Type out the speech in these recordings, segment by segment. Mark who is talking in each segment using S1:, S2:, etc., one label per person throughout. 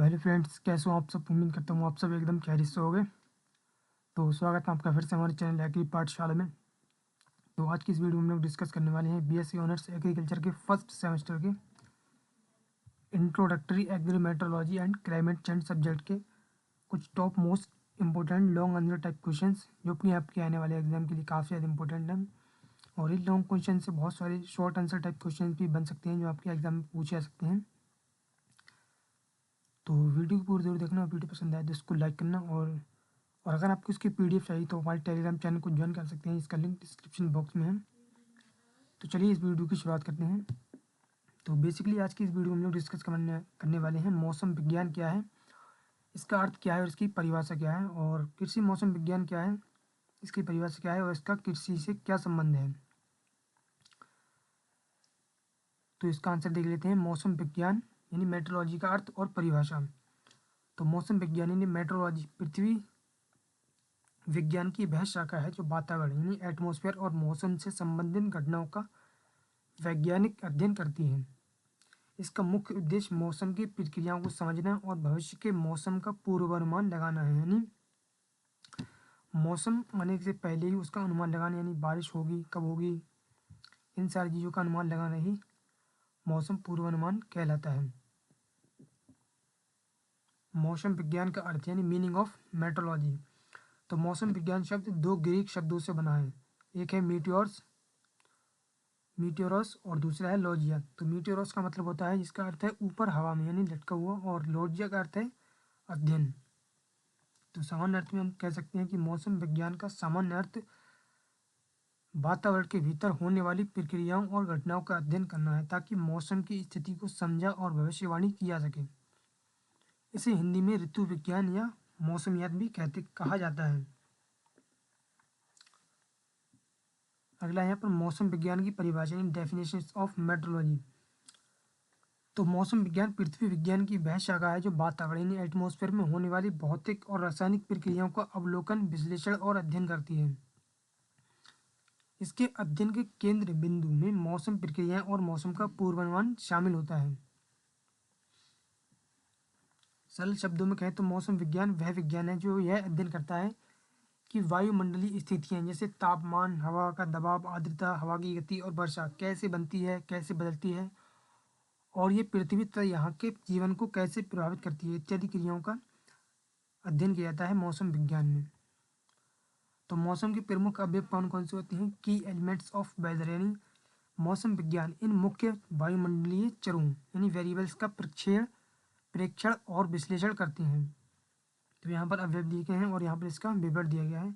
S1: तो hello friends, कैसे हो आप सब। उम्मीद करता हूँ आप सब एकदम खैरियत से होंगे। तो स्वागत है आपका फिर से हमारे चैनल एग्री पाठशाला में। तो आज की इस वीडियो में हम लोग डिस्कस करने वाले हैं बीएससी ऑनर्स एग्रीकल्चर के फर्स्ट सेमेस्टर के introductory agrometeorology and climate change subject के कुछ top most important long answer type question जो अपने आपके आने वाले एग्जाम के लिए काफ़ी ज़्यादा इंपॉर्टेंट हैं। और इन लॉन्ग क्वेश्चन से बहुत सारे शॉर्ट आंसर टाइप क्वेश्चन भी बन सकते हैं जो आपके एग्जाम में पूछे जा सकते हैं। तो वीडियो को पूरी जरूर देखना और वीडियो पसंद आए तो इसको लाइक करना। और अगर आपको इसकी पीडीएफ चाहिए तो हमारे टेलीग्राम चैनल को ज्वाइन कर सकते हैं, इसका लिंक डिस्क्रिप्शन बॉक्स में है। तो चलिए इस वीडियो की शुरुआत करते हैं। तो बेसिकली आज की इस वीडियो में हम लोग डिस्कस करने वाले हैं मौसम विज्ञान क्या है, इसका अर्थ क्या है और इसकी परिभाषा क्या है, और कृषि मौसम विज्ञान क्या है, इसकी परिभाषा क्या है और इसका कृषि से क्या संबंध है। तो इसका आंसर देख लेते हैं। मौसम विज्ञान यानी मेट्रोलॉजी का अर्थ और परिभाषा। तो मौसम विज्ञान यानी मेट्रोलॉजी पृथ्वी विज्ञान की वह शाखा है जो वातावरण यानी एटमॉस्फेयर और मौसम से संबंधित घटनाओं का वैज्ञानिक अध्ययन करती है। इसका मुख्य उद्देश्य मौसम की प्रक्रियाओं को समझना और भविष्य के मौसम का पूर्वानुमान लगाना है। यानी मौसम आने से पहले ही उसका अनुमान लगाना, यानी बारिश होगी कब होगी, इन सारी चीज़ों का अनुमान लगाना ही मौसम पूर्वानुमान कहलाता है। मौसम विज्ञान का अर्थ यानी मीनिंग ऑफ मेट्रोलॉजी। तो मौसम विज्ञान शब्द दो ग्रीक शब्दों से बना है, एक है मीटियोरस और दूसरा है लॉजिया। तो मीटियोरस का मतलब होता है जिसका अर्थ है ऊपर हवा में यानी लटका हुआ, और लॉजिया का अर्थ है अध्ययन। तो सामान्य अर्थ में हम कह सकते हैं कि मौसम विज्ञान का सामान्य अर्थ वातावरण के भीतर होने वाली प्रक्रियाओं और घटनाओं का अध्ययन करना है ताकि मौसम की स्थिति को समझा और भविष्यवाणी की जा सके। इसे हिंदी में ऋतु विज्ञान या मौसमियात भी कहा जाता है। अगला यहाँ पर मौसम विज्ञान की परिभाषा यानी डेफिनेशन ऑफ मेट्रोलॉजी। तो मौसम विज्ञान पृथ्वी विज्ञान की वह शाखा है जो वातावरण यानी एटमॉस्फेयर में होने वाली भौतिक और रासायनिक प्रक्रियाओं का अवलोकन, विश्लेषण और अध्ययन करती है। इसके अध्ययन के केंद्र बिंदु में मौसम प्रक्रियाएं और मौसम का पूर्वानुमान शामिल होता है। सरल शब्दों में कहें तो मौसम विज्ञान वह विज्ञान है जो यह अध्ययन करता है कि वायुमंडलीय स्थितियां जैसे तापमान, हवा का दबाव, आर्द्रता, हवा की गति और वर्षा कैसे बनती है, कैसे बदलती है, और ये पृथ्वी तथा यहाँ के जीवन को कैसे प्रभावित करती है, इत्यादि क्रियाओं का अध्ययन किया जाता है मौसम विज्ञान में। तो मौसम के प्रमुख अवयव कौन कौन से होते हैं? की एलिमेंट्स ऑफ वेदर यानी मौसम विज्ञान इन मुख्य वायुमंडलीय चरों यानी वेरिएबल्स का प्रेक्षण और विश्लेषण करते हैं। तो यहाँ पर अवयव दिए गए हैं और यहाँ पर इसका विवरण दिया गया है।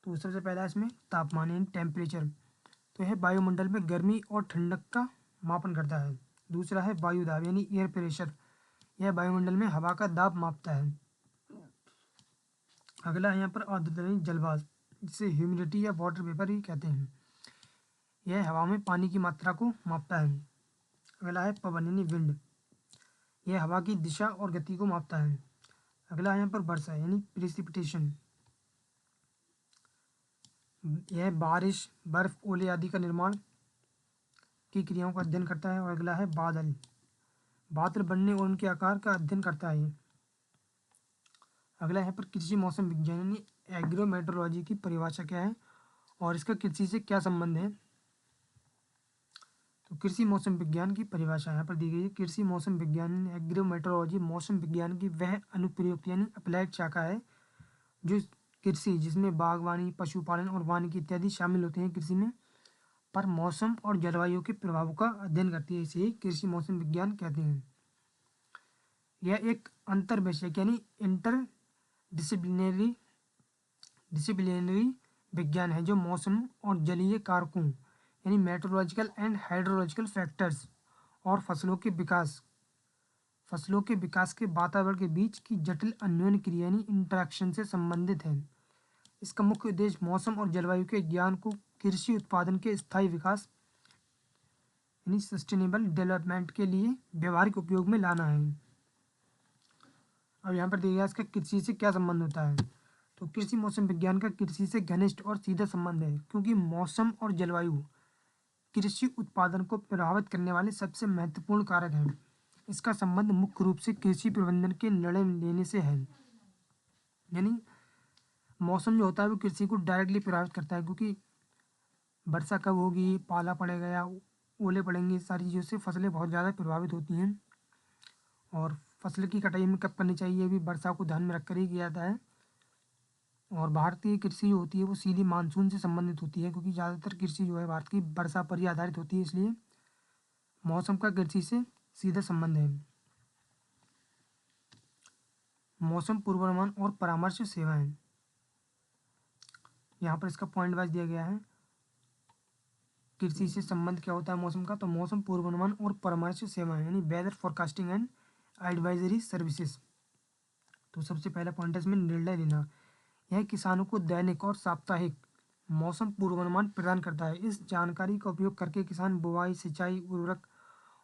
S1: तो सबसे पहला इसमें तापमान यानी टेम्परेचर, तो यह वायुमंडल में गर्मी और ठंडक का मापन करता है। दूसरा है वायु दाब यानी एयर प्रेशर, यह वायुमंडल में हवा का दाब मापता है। अगला है यहाँ पर आर्द्रता यानी जलवाष्प, जिसे ह्यूमिडिटी या वाटर वेपर भी कहते हैं, यह हवा में पानी की मात्रा को मापता है। अगला है पवन यानी विंड, यह हवा की दिशा और गति को मापता है। अगला है यहाँ पर वर्षा यानी प्रेसिपिटेशन, यह बारिश, बर्फ, ओले आदि का निर्माण की क्रियाओं का अध्ययन करता है। और अगला है बादल, बादल बनने और उनके आकार का अध्ययन करता है। अगला यहाँ पर कृषि मौसम विज्ञान यानी एग्रोमेट्रोलॉजी की परिभाषा क्या है और इसका कृषि से क्या संबंध है। तो कृषि मौसम विज्ञान की परिभाषा यहाँ पर दी गई है। कृषि मौसम विज्ञान एग्रोमेट्रोलॉजी मौसम विज्ञान की वह अनुप्रयुक्त यानी अप्लाइड शाखा है जो कृषि, जिसमें बागवानी, पशुपालन और वानिकी इत्यादि शामिल होते हैं कृषि में, पर मौसम और जलवायु के प्रभावों का अध्ययन करती है। इसे ही कृषि मौसम विज्ञान कहते हैं। यह एक अंतर विषय यानी इंटर डिसिप्लिनरी विज्ञान है जो मौसम और जलीय कारकों यानी मेट्रोलॉजिकल एंड हाइड्रोलॉजिकल फैक्टर्स और फसलों के विकास के वातावरण के बीच की जटिल अन्योन्य क्रिया यानी इंटरेक्शन से संबंधित है। इसका मुख्य उद्देश्य मौसम और जलवायु के ज्ञान को कृषि उत्पादन के स्थायी विकास यानी सस्टेनेबल डेवलपमेंट के लिए व्यवहारिक उपयोग में लाना है। अब यहाँ पर देखिए इसका कृषि से क्या संबंध होता है। तो कृषि मौसम विज्ञान का कृषि से घनिष्ठ और सीधा संबंध है क्योंकि मौसम और जलवायु कृषि उत्पादन को प्रभावित करने वाले सबसे महत्वपूर्ण कारक हैं। इसका संबंध मुख्य रूप से कृषि प्रबंधन के निर्णय लेने से है। यानी मौसम जो होता है वो कृषि को डायरेक्टली प्रभावित करता है, क्योंकि वर्षा कब होगी, पाला पड़ेगा या ओले पड़ेंगे, इस सारी चीज़ों से फसलें बहुत ज़्यादा प्रभावित होती हैं। और फसल की कटाई हमें कब करनी चाहिए, भी वर्षा को ध्यान में रखकर ही किया जाता है। और भारतीय कृषि जो होती है वो सीधी मानसून से संबंधित होती है, क्योंकि ज़्यादातर कृषि जो है भारत की वर्षा पर ही आधारित होती है, इसलिए मौसम का कृषि से सीधा संबंध है। मौसम पूर्वानुमान और परामर्श सेवाएं, यहाँ पर इसका पॉइंट वाइज दिया गया है। कृषि से संबंध क्या होता है मौसम का, तो मौसम पूर्वानुमान और परामर्श सेवाएं यानी weather forecasting and advisory services. तो सबसे पहला पॉइंट है इसमें निर्णय लेना। यह किसानों को दैनिक और साप्ताहिक मौसम पूर्वानुमान प्रदान करता है। इस जानकारी का उपयोग करके किसान बुवाई, सिंचाई, उर्वरक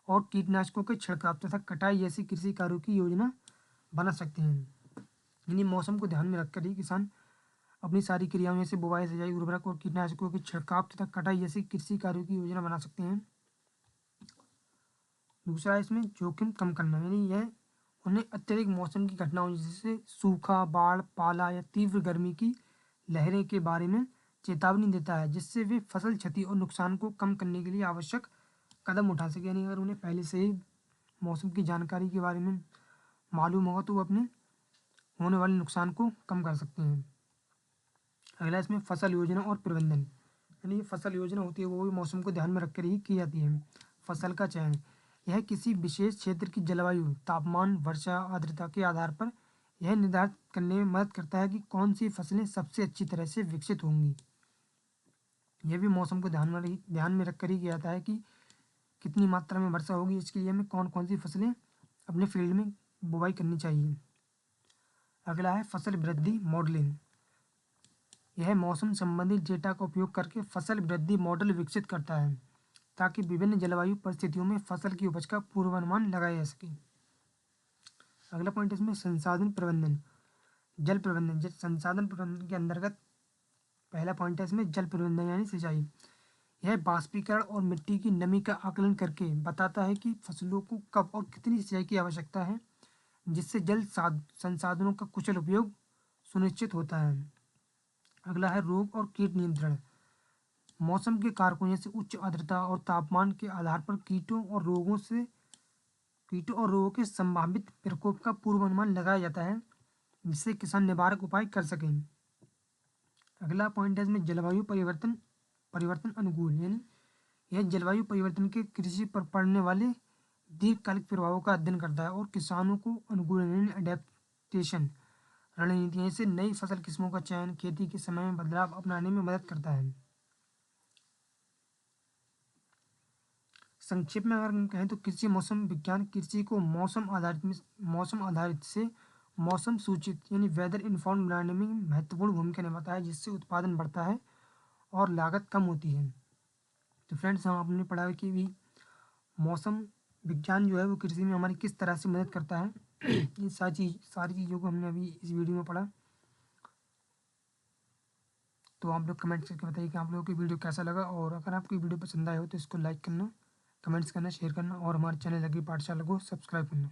S1: और कीटनाशकों के छिड़काव तथा कटाई जैसी कृषि कार्यों की योजना बना सकते हैं। यानी मौसम को ध्यान में रखकर ही किसान अपनी सारी क्रियाओं जैसे बुवाई, सिंचाई, उर्वरक और कीटनाशकों के छिड़काव तथा कटाई जैसी कृषि कार्यों की योजना बना सकते हैं। दूसरा है इसमें जोखिम कम करना, यानी यह उन्हें अत्यधिक मौसम की घटनाओं जैसे सूखा, बाढ़, पाला या तीव्र गर्मी की लहरें के बारे में चेतावनी देता है, जिससे वे फसल क्षति और नुकसान को कम करने के लिए आवश्यक कदम उठा सके। यानी अगर उन्हें पहले से ही मौसम की जानकारी के बारे में मालूम होगा तो वो अपने होने वाले नुकसान को कम कर सकते हैं। अगला इसमें फसल योजना और प्रबंधन, यानी फसल योजना होती है वो भी मौसम को ध्यान में रखकर ही की जाती है। फसल का चयन, यह किसी विशेष क्षेत्र की जलवायु, तापमान, वर्षा, आर्द्रता के आधार पर यह निर्धारित करने में मदद करता है कि कौन सी फसलें सबसे अच्छी तरह से विकसित होंगी। यह भी मौसम को ध्यान में रखकर ही किया जाता है कि कितनी मात्रा में वर्षा होगी, इसके लिए हमें कौन कौन सी फसलें अपने फील्ड में बुवाई करनी चाहिए। अगला है फसल वृद्धि मॉडलिंग। यह मौसम संबंधी डेटा का उपयोग करके फसल वृद्धि मॉडल विकसित करता है, ताकि विभिन्न जलवायु परिस्थितियों में फसल की उपज का पूर्वानुमान लगाया जा सके। अगला पॉइंट इसमें संसाधन प्रबंधन, जल प्रबंधन। जल संसाधन प्रबंधन के अंतर्गत पहला पॉइंट है इसमें जल प्रबंधन यानी सिंचाई। यह बाष्पीकरण और मिट्टी की नमी का आकलन करके बताता है कि फसलों को कब और कितनी सिंचाई की आवश्यकता है, जिससे जल संसाधनों का कुशल उपयोग सुनिश्चित होता है। अगला है रोग और कीट नियंत्रण। मौसम के कारकों जैसे उच्च आर्द्रता और तापमान के आधार पर कीटों और रोगों के संभावित प्रकोप का पूर्वानुमान लगाया जाता है, जिससे किसान निवारक उपाय कर सकें। अगला पॉइंट है इसमें जलवायु परिवर्तन अनुकूल, यानी यह जलवायु परिवर्तन के कृषि पर पड़ने वाले दीर्घकालिक प्रभावों का अध्ययन करता है और किसानों को अनुकूलन एडेप्टेशन रणनीतियों से नई फसल किस्मों का चयन, खेती के समय में बदलाव अपनाने में मदद करता है। संक्षेप में अगर हम कहें तो कृषि मौसम विज्ञान कृषि को मौसम आधारित से मौसम सूचित यानी वेदर इन्फॉर्म्ड बनाने में महत्वपूर्ण भूमिका निभाता है, जिससे उत्पादन बढ़ता है और लागत कम होती है। तो फ्रेंड्स, हम आपने पढ़ा कि भी मौसम विज्ञान जो है वो कृषि में हमारी किस तरह से मदद करता है। ये सारी चीज़ों को हमने अभी इस वीडियो में पढ़ा। तो आप लोग कमेंट्स करके बताइए कि आप लोगों की वीडियो कैसा लगा, और अगर आपकी वीडियो पसंद आए हो तो इसको लाइक करना, कमेंट्स करना, शेयर करना और हमारे चैनल एग्री पाठशाला को सब्सक्राइब करना।